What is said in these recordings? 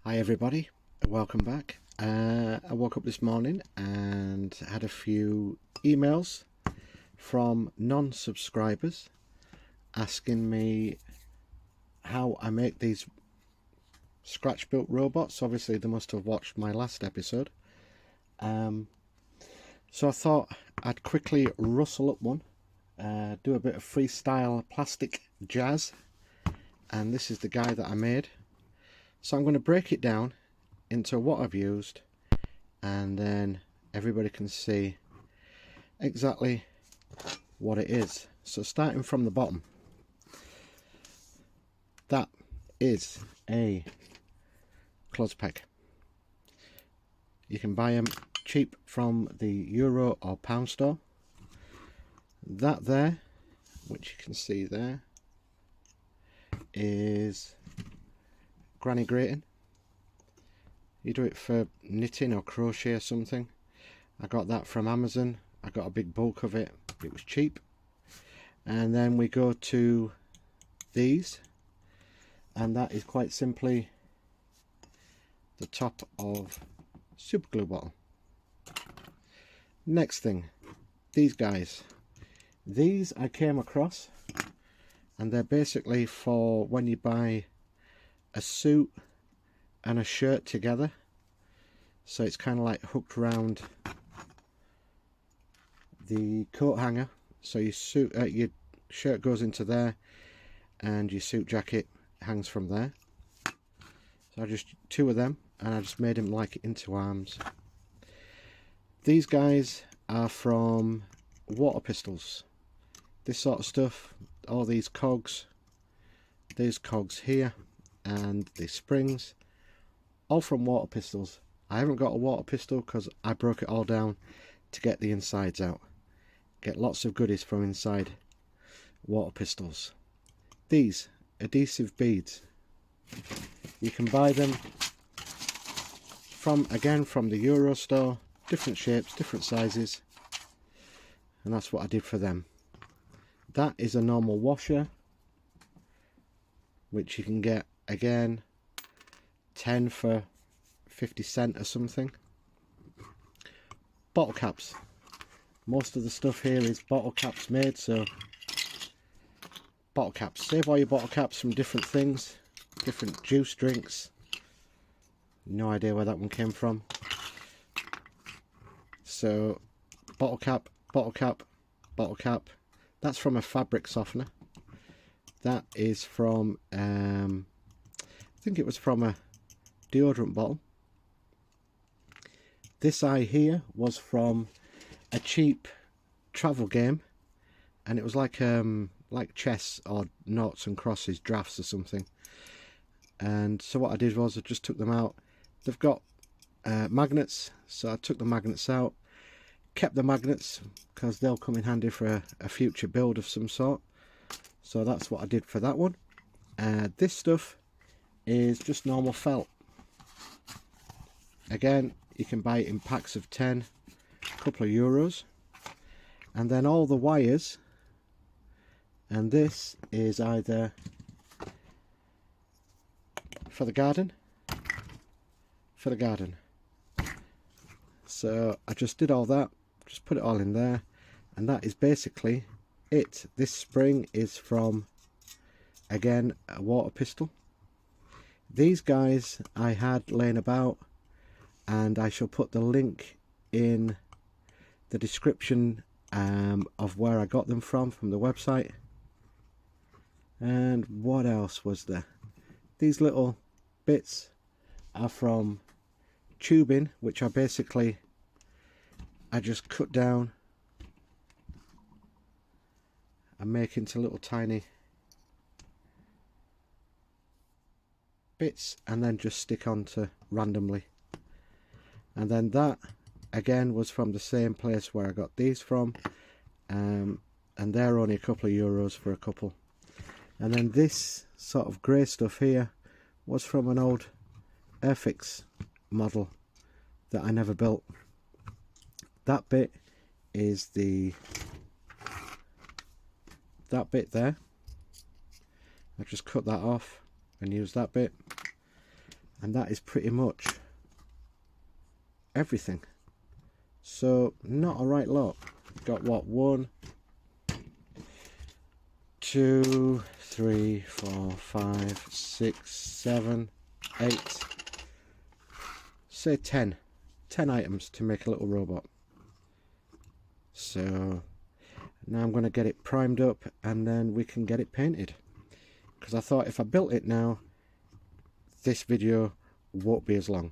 Hi everybody, welcome back. I woke up this morning and had a few emails from non-subscribers asking me how I make these scratch built robots. Obviously they must have watched my last episode, so I thought I'd quickly rustle up one, do a bit of freestyle plastic jazz, and this is the guy that I made. So I'm going to break it down into what I've used, and then everybody can see exactly what it is. So starting from the bottom, that is a clothes peg. You can buy them cheap from the Euro or Pound store. That there, which you can see there, is granny grating. You do it for knitting or crochet or something. I got that from Amazon. I got a big bulk of it. It was cheap. And then we go to these, and that is quite simply the top of super glue bottle. Next thing, these guys. These I came across, and they're basically for when you buy a suit and a shirt together. So it's kind of like hooked around the coat hanger, so your shirt goes into there and your suit jacket hangs from there. So I just two of them, and I just made them like into arms. These guys are from water pistols, this sort of stuff. All these cogs, these cogs here, and the springs, all from water pistols. I haven't got a water pistol because I broke it all down to get the insides out. Get lots of goodies from inside water pistols. These adhesive beads, you can buy them from the Euro store, different shapes, different sizes, and that's what I did for them. That is a normal washer, which you can get again 10 for 50 cents or something. Bottle caps, most of the stuff here is bottle caps made, so bottle caps, save all your bottle caps from different things, different juice drinks. No idea where that one came from. So bottle cap, bottle cap, bottle cap. That's from a fabric softener. That is from I think it was from a deodorant bottle. This eye here was from a cheap travel game, and it was like chess or noughts and crosses, drafts or something. And so what I did was I just took them out. They've got magnets, so I took the magnets out, kept the magnets because they'll come in handy for a future build of some sort. So that's what I did for that one. This stuff is just normal felt. Again, you can buy it in packs of 10, a couple of euros. And then all the wires, and this is either for the garden, so I just did all that, just put it all in there, and that is basically it. This spring is from, again, a water pistol. These guys I had laying about, and I shall put the link in the description of where I got them from the website. And what else was there? These little bits are from tubing, which I just cut down and make into little tiny bits, and then just stick onto randomly. And then that again was from the same place where I got these from, and they're only a couple of euros for a couple. And then this sort of grey stuff here was from an old Airfix model that I never built. That bit is that bit there. I just cut that off and use that bit. And that is pretty much everything. So not a right lot. Got what, 1, 2, 3, 4, 5, 6, 7, 8, say 10 items to make a little robot. So now I'm going to get it primed up and then we can get it painted, because I thought if I built it now, this video won't be as long.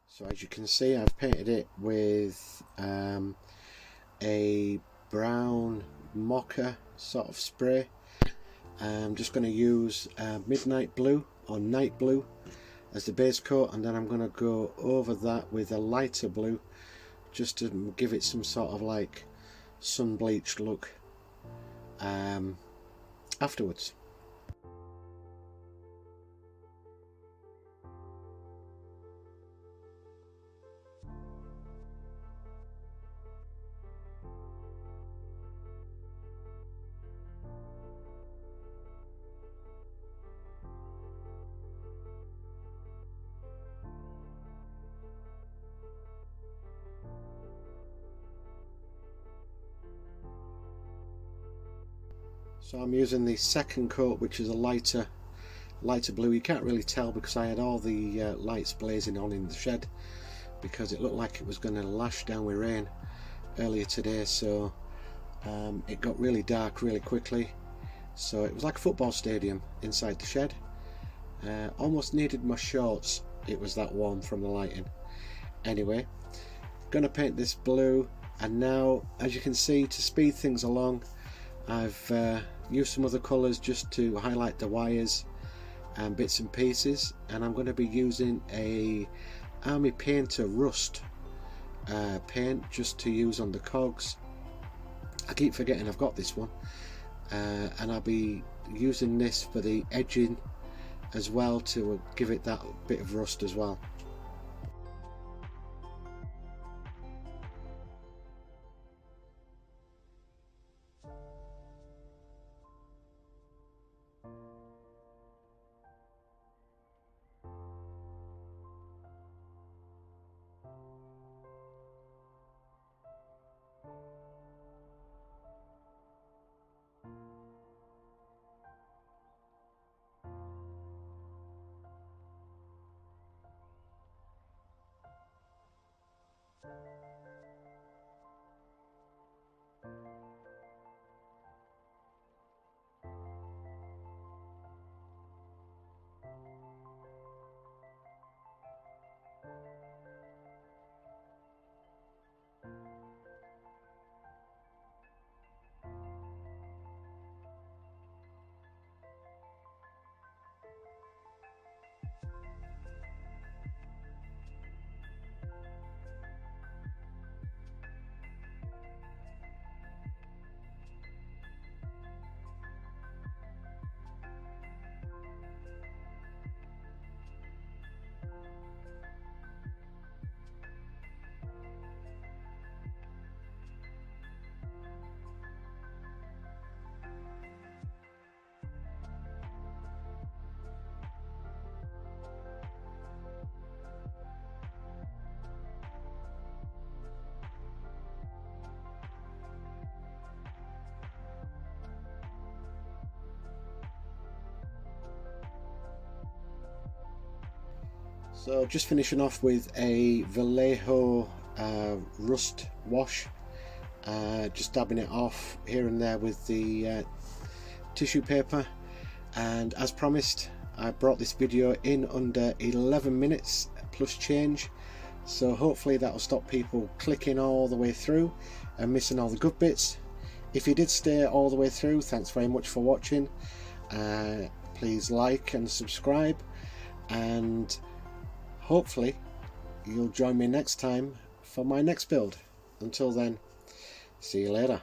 So as you can see, I've painted it with a brown mocha sort of spray. I'm just going to use midnight blue or night blue as the base coat, and then I'm going to go over that with a lighter blue just to give it some sort of like sun bleached look afterwards. So I'm using the second coat, which is a lighter blue. You can't really tell because I had all the lights blazing on in the shed, because it looked like it was going to lash down with rain earlier today. So it got really dark really quickly. So it was like a football stadium inside the shed. Almost needed my shorts, it was that warm from the lighting. Anyway, gonna paint this blue, and now as you can see, to speed things along, I've used some other colours just to highlight the wires and bits and pieces, and I'm going to be using a Army Painter Rust paint just to use on the cogs. I keep forgetting I've got this one, and I'll be using this for the edging as well to give it that bit of rust as well. So just finishing off with a Vallejo rust wash, just dabbing it off here and there with the tissue paper, and as promised I brought this video in under 11 minutes plus change, so hopefully that'll stop people clicking all the way through and missing all the good bits. If you did stay all the way through, thanks very much for watching. Please like and subscribe, and hopefully you'll join me next time for my next build. Until then, see you later.